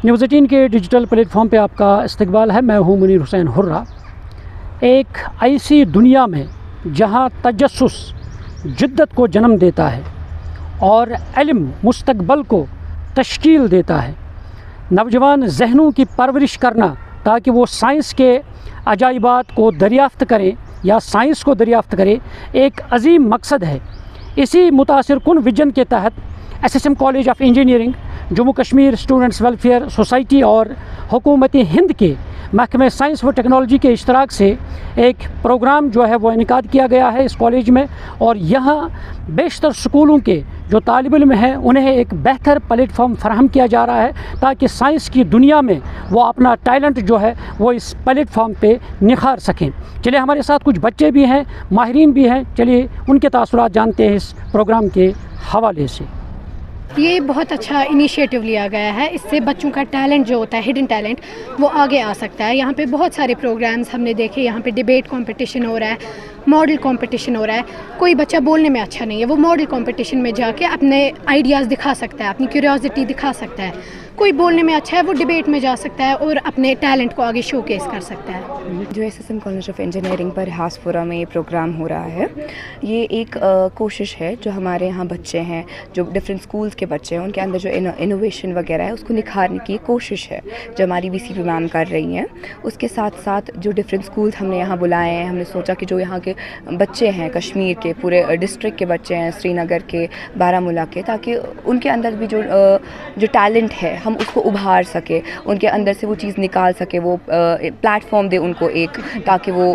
News 18 के digital platform पे आपका इस्तकबाल है। मैं हूँ मुनीर हुसैन हुर्रा। एक ऐसी दुनिया में जहाँ तजस्सुस जिद्दत को जन्म देता है और इल्म मुस्तकबल को तश्कील देता है, नौजवान जहनों की परवरिश करना ताकि वो साइंस के अजाइबात को दरियाफ़्त करें या साइंस को दरियाफ़्त करें, एक अजीम मकसद है। इसी मुतासिर कुन विजन के तहत SSM college of engineering, Jammu Kashmir students welfare society और हुकूमत हिंद के महकमे साइंस व टेक्नोलॉजी के इश्तराक से एक प्रोग्राम जो है वो इनेकाद किया गया है इस कॉलेज में। और यहाँ बेशतर स्कूलों के जो तालिब इल्म हैं उन्हें एक बेहतर प्लेटफॉर्म फराहम किया जा रहा है ताकि साइंस की दुनिया में वो अपना टैलेंट जो है वो इस प्लेटफॉर्म पे निखार सकें। चलिए, हमारे साथ कुछ बच्चे भी हैं, माहिरीन भी हैं, चलिए उनके तासुरात जानते हैं इस प्रोग्राम के हवाले से। ये बहुत अच्छा इनिशिएटिव लिया गया है। इससे बच्चों का टैलेंट जो होता है, हिडन टैलेंट, वो आगे आ सकता है। यहाँ पे बहुत सारे प्रोग्राम्स हमने देखे। यहाँ पे डिबेट कंपटीशन हो रहा है, मॉडल कंपटीशन हो रहा है। कोई बच्चा बोलने में अच्छा नहीं है, वो मॉडल कंपटीशन में जाके अपने आइडियाज़ दिखा सकता है, अपनी क्यूरियोसिटी दिखा सकता है। कोई बोलने में अच्छा है, वो डिबेट में जा सकता है और अपने टैलेंट को आगे शोकेस कर सकता है। जो SSM कॉलेज ऑफ इंजीनियरिंग पर हासपुरा में ये प्रोग्राम हो रहा है, ये एक कोशिश है जो हमारे यहाँ बच्चे हैं, जो डिफरेंट स्कूल्स के बच्चे हैं, उनके अंदर जो इनोवेशन वगैरह है उसको निखारने की कोशिश है जो हमारी VCP मैम कर रही हैं। उसके साथ साथ जो डिफरेंट स्कूल्स हमने यहाँ बुलाए हैं, हमने सोचा कि जो यहाँ के बच्चे हैं, कश्मीर के पूरे डिस्ट्रिक्ट के बच्चे हैं, श्रीनगर के, बारामूला के, ताकि उनके अंदर भी जो टैलेंट है हम उसको उभार सके, उनके अंदर से वो चीज़ निकाल सके, वो प्लेटफॉर्म दे उनको एक, ताकि वो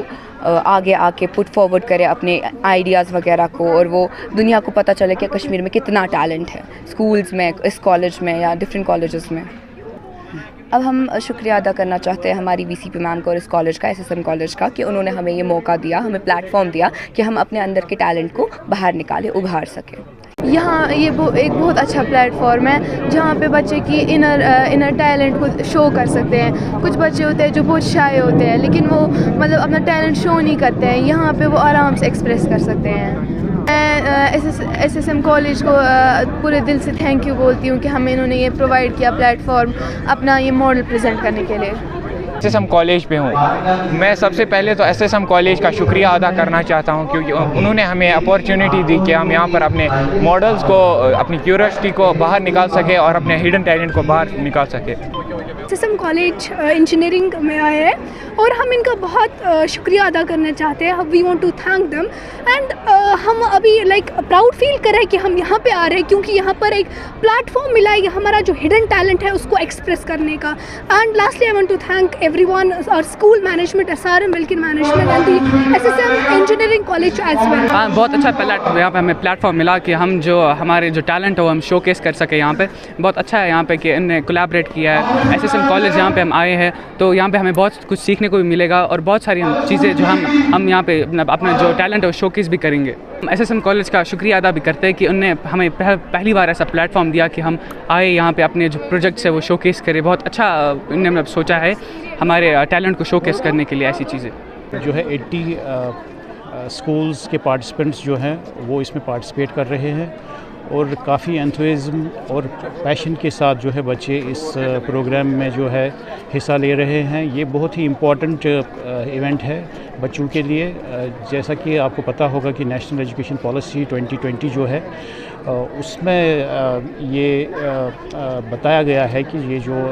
आगे आके पुट फॉरवर्ड करे अपने आइडियाज़ वगैरह को, और वो दुनिया को पता चले कि कश्मीर में कितना टैलेंट है, स्कूल्स में, इस कॉलेज में या डिफरेंट कॉलेजेस में। अब हम शुक्रिया अदा करना चाहते हैं हमारी VCP मैम को और इस कॉलेज का, SSM कॉलेज का, कि उन्होंने हमें ये मौका दिया, हमें प्लेटफॉर्म दिया कि हम अपने अंदर के टैलेंट को बाहर निकालें, उभार सकें। यहाँ ये एक बहुत अच्छा प्लेटफॉर्म है जहाँ पे बच्चे की इनर टैलेंट को शो कर सकते हैं। कुछ बच्चे होते हैं जो बहुत शाय होते हैं, लेकिन वो मतलब अपना टैलेंट शो नहीं करते हैं। यहाँ पे वो आराम से एक्सप्रेस कर सकते हैं। मैं SSM कॉलेज को पूरे दिल से थैंक यू बोलती हूँ कि हमें इन्होंने ये प्रोवाइड किया प्लेटफॉर्म अपना ये मॉडल प्रेजेंट करने के लिए। SSM कॉलेज पे हूँ। मैं सबसे पहले तो SSM कॉलेज का शुक्रिया अदा करना चाहता हूँ क्योंकि उन्होंने हमें अपॉर्चुनिटी दी कि हम यहाँ पर अपने मॉडल्स को, अपनी क्यूरियोसिटी को बाहर निकाल सके और अपने हिडन टैलेंट को बाहर निकाल सके। SSM कॉलेज इंजीनियरिंग में आए हैं और हम इनका बहुत शुक्रिया अदा करना चाहते हैं। We want to thank them and हम अभी प्राउड फील कर रहे हैं कि हम यहाँ पे आ रहे हैं क्योंकि यहाँ पर एक प्लेटफॉर्म मिला है हमारा जो हिडन टैलेंट है उसको एक्सप्रेस करने का। And lastly I want to thank everyone, और school management, SRM Wilkin management and the SSM engineering college as well. बहुत अच्छा यहाँ पे हमें प्लेटफॉर्म मिला कि हम जो हमारे जो टैलेंट है वो हम शोकेस कर सके। यहाँ पे बहुत अच्छा है यहाँ पे कि इन्होंने कोलैबोरेट किया है। SSM कॉलेज यहाँ पे हम आए हैं तो यहाँ पे हमें बहुत कुछ सीखने को भी मिलेगा और बहुत सारी चीज़ें जो हम यहाँ पे अपना जो टैलेंट है वो शोकेस भी करेंगे। SSM कॉलेज का शुक्रिया अदा भी करते हैं कि उन्होंने हमें पहली बार ऐसा प्लेटफॉर्म दिया कि हम आए यहाँ पे अपने जो प्रोजेक्ट्स है वो शोकेस करें। बहुत अच्छा उन्होंने सोचा है हमारे टैलेंट को शोकेस करने के लिए। ऐसी चीज़ें जो है 80 स्कूल्स के पार्टिसिपेंट्स जो हैं वो इसमें पार्टिसिपेट कर रहे हैं और काफ़ी एंथुसिज्म और पैशन के साथ जो है बच्चे इस प्रोग्राम में जो है हिस्सा ले रहे हैं। ये बहुत ही इम्पॉर्टेंट इवेंट है बच्चों के लिए। जैसा कि आपको पता होगा कि नेशनल एजुकेशन पॉलिसी 2020 जो है उसमें ये बताया गया है कि ये जो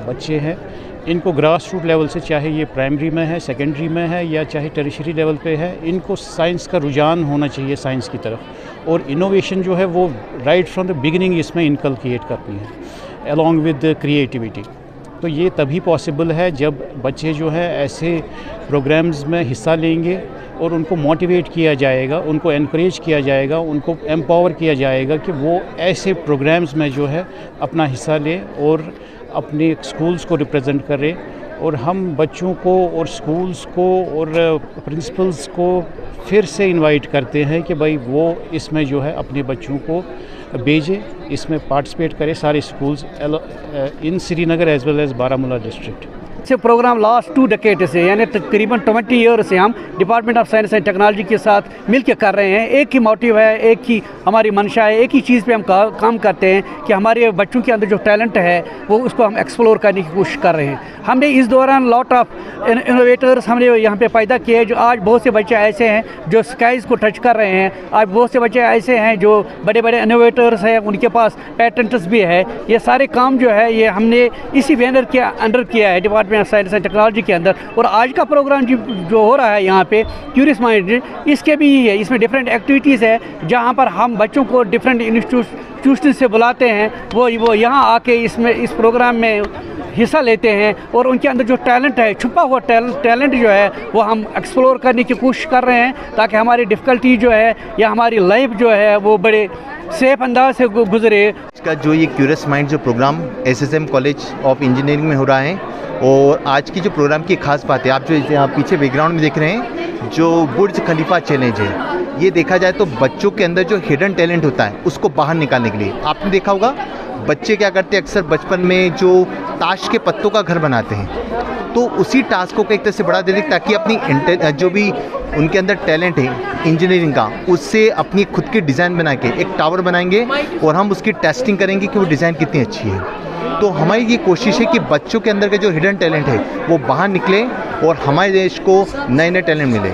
बच्चे हैं इनको ग्रास रूट लेवल से, चाहे ये प्राइमरी में है, सेकेंडरी में है या चाहे टर्शियरी लेवल पे है, इनको साइंस का रुझान होना चाहिए साइंस की तरफ। और इनोवेशन जो है वो राइट फ्रॉम द बिगिनिंग इसमें इनकलकेट करती है अलॉन्ग विद क्रिएटिविटी। तो ये तभी पॉसिबल है जब बच्चे जो है ऐसे प्रोग्राम्स में हिस्सा लेंगे और उनको मोटिवेट किया जाएगा, उनको एनकरेज किया जाएगा, उनको एम्पावर किया जाएगा कि वो ऐसे प्रोग्राम्स में जो है अपना हिस्सा लें और अपने स्कूल्स को रिप्रेजेंट करें। और हम बच्चों को और स्कूल्स को और प्रिंसिपल्स को फिर से इनवाइट करते हैं कि भाई वो इसमें जो है अपने बच्चों को भेजें, इसमें पार्टिसिपेट करें सारे schools in Srinagar as well as Baramulla district. से प्रोग्राम लास्ट 2 डेकेड से यानी तकरीबन 20 ईयर से हम department of science and technology के साथ मिलकर कर रहे हैं। एक ही मोटिव है, एक ही हमारी मंशा है, एक ही चीज़ पे हम काम करते हैं कि हमारे बच्चों के अंदर जो टैलेंट है वो उसको हम एक्सप्लोर करने की कोशिश कर रहे हैं। हमने इस दौरान लॉट ऑफ इनोवेटर्स हमने यहाँ पे पैदा किए, जो आज बहुत से बच्चे ऐसे हैं जो स्काइज़ को टच कर रहे हैं। आज बहुत से बच्चे ऐसे हैं जो बड़े बड़े इनोवेटर्स हैं, उनके पास पेटेंट्स भी है। ये सारे काम जो है ये हमने इसी बैनर के अंडर किया है, department of science and technology के अंदर। और आज का प्रोग्राम जो हो रहा है यहाँ पे क्यूरियस माइंड, इसके भी है, इसमें डिफरेंट एक्टिविटीज़ है जहाँ पर हम बच्चों को डिफरेंट इंस्टीट्यूशन से बुलाते हैं, वो यहाँ आके इस प्रोग्राम में हिस्सा लेते हैं और उनके अंदर जो टैलेंट है, छुपा हुआ टैलेंट जो है वो हम एक्सप्लोर करने की कोशिश कर रहे हैं, ताकि हमारी डिफ़िकल्टी जो है या हमारी लाइफ जो है वो बड़े सेफ अंदाज से गुजरे। इसका जो ये क्यूरियस माइंड जो program SSM college of engineering में हो रहा है, और आज की जो प्रोग्राम की खास बात है, आप जो यहाँ पीछे बैकग्राउंड में देख रहे हैं जो बुर्ज खलीफा चैलेंज है, ये देखा जाए तो बच्चों के अंदर जो हिडन टैलेंट होता है उसको बाहर निकालने के लिए आपने देखा होगा बच्चे क्या करते हैं, अक्सर बचपन में जो ताश के पत्तों का घर बनाते हैं, तो उसी टास्क को एक तरह से बढ़ा देते हैं ताकि अपनी जो भी उनके अंदर टैलेंट है इंजीनियरिंग का, उससे अपनी खुद की डिज़ाइन बना के एक टावर बनाएंगे और हम उसकी टेस्टिंग करेंगे कि वो डिज़ाइन कितनी अच्छी है। तो हमारी ये कोशिश है कि बच्चों के अंदर का जो हिडन टैलेंट है वो बाहर निकले और हमारे देश को नए नए टैलेंट मिले।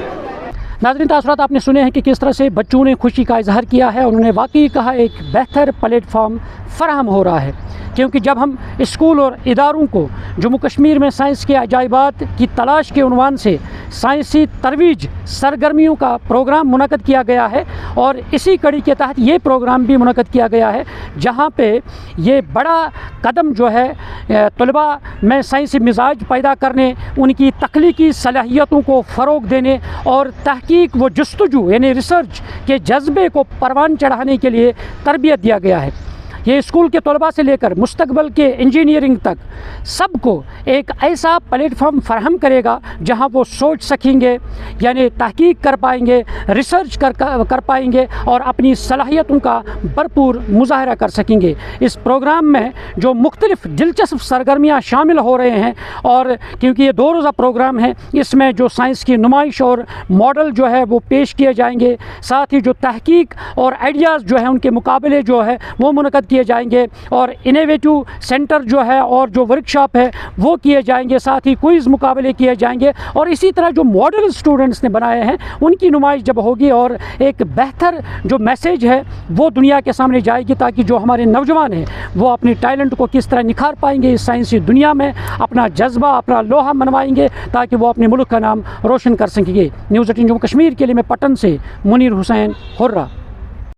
नाज़रीन, तासुरात आपने सुने हैं कि किस तरह से बच्चों ने खुशी का इजहार किया है। उन्होंने वाकई कहा एक बेहतर प्लेटफॉर्म फराहम हो रहा है, क्योंकि जब हम स्कूल और इदारों को जम्मू कश्मीर में साइंस के अजाइबात की तलाश के उन्वान से साइंसी तरवीज सरगर्मियों का प्रोग्राम मुनक़द किया गया है, और इसी कड़ी के तहत ये प्रोग्राम भी मुनक़द किया गया है, जहाँ पे ये बड़ा कदम जो है तलबा में साइंसी मिजाज पैदा करने, उनकी तख्लीकी सलाहियतों को फ़रोग़ देने और तहकीक व जस्तजू यानी रिसर्च के जज्बे को परवान चढ़ाने के लिए तरबियत दिया गया है। ये स्कूल के तलबा से लेकर मुस्तकबिल के इंजीनियरिंग तक सबको एक ऐसा प्लेटफॉर्म फराहम करेगा जहां वो सोच सकेंगे, यानी तहकीक कर पाएंगे, रिसर्च कर पाएंगे और अपनी सलाहियतों का भरपूर मुजाहरा कर सकेंगे। इस प्रोग्राम में जो मुख्तलिफ दिलचस्प सरगर्मियाँ शामिल हो रहे हैं, और क्योंकि ये 2 रोज़ा प्रोग्राम है, इसमें जो साइंस की नुमाइश और मॉडल जो है वो पेश किए जाएंगे, साथ ही जो तहकीक और आइडियाज़ जो है उनके मुकाबले जो है वो मुनक़द किए जाएंगे, और इनोवेटिव सेंटर जो है और जो वर्कशॉप है वो किए जाएंगे, साथ ही क्विज़ मुकाबले किए जाएंगे, और इसी तरह जो मॉडल स्टूडेंट्स ने बनाए हैं उनकी नुमाइश जब होगी और एक बेहतर जो मैसेज है वो दुनिया के सामने जाएगी, ताकि जो हमारे नौजवान हैं वो अपनी टैलेंट को किस तरह निखार पाएंगे इस साइंसी दुनिया में, अपना जज्बा, अपना लोहा मनवाएंगे, ताकि वो अपने मुल्क का नाम रोशन कर सकेंगे। न्यूज़ 18 जम्मू कश्मीर के लिए मैं पटन से मुनीर हुसैन हुर्रा।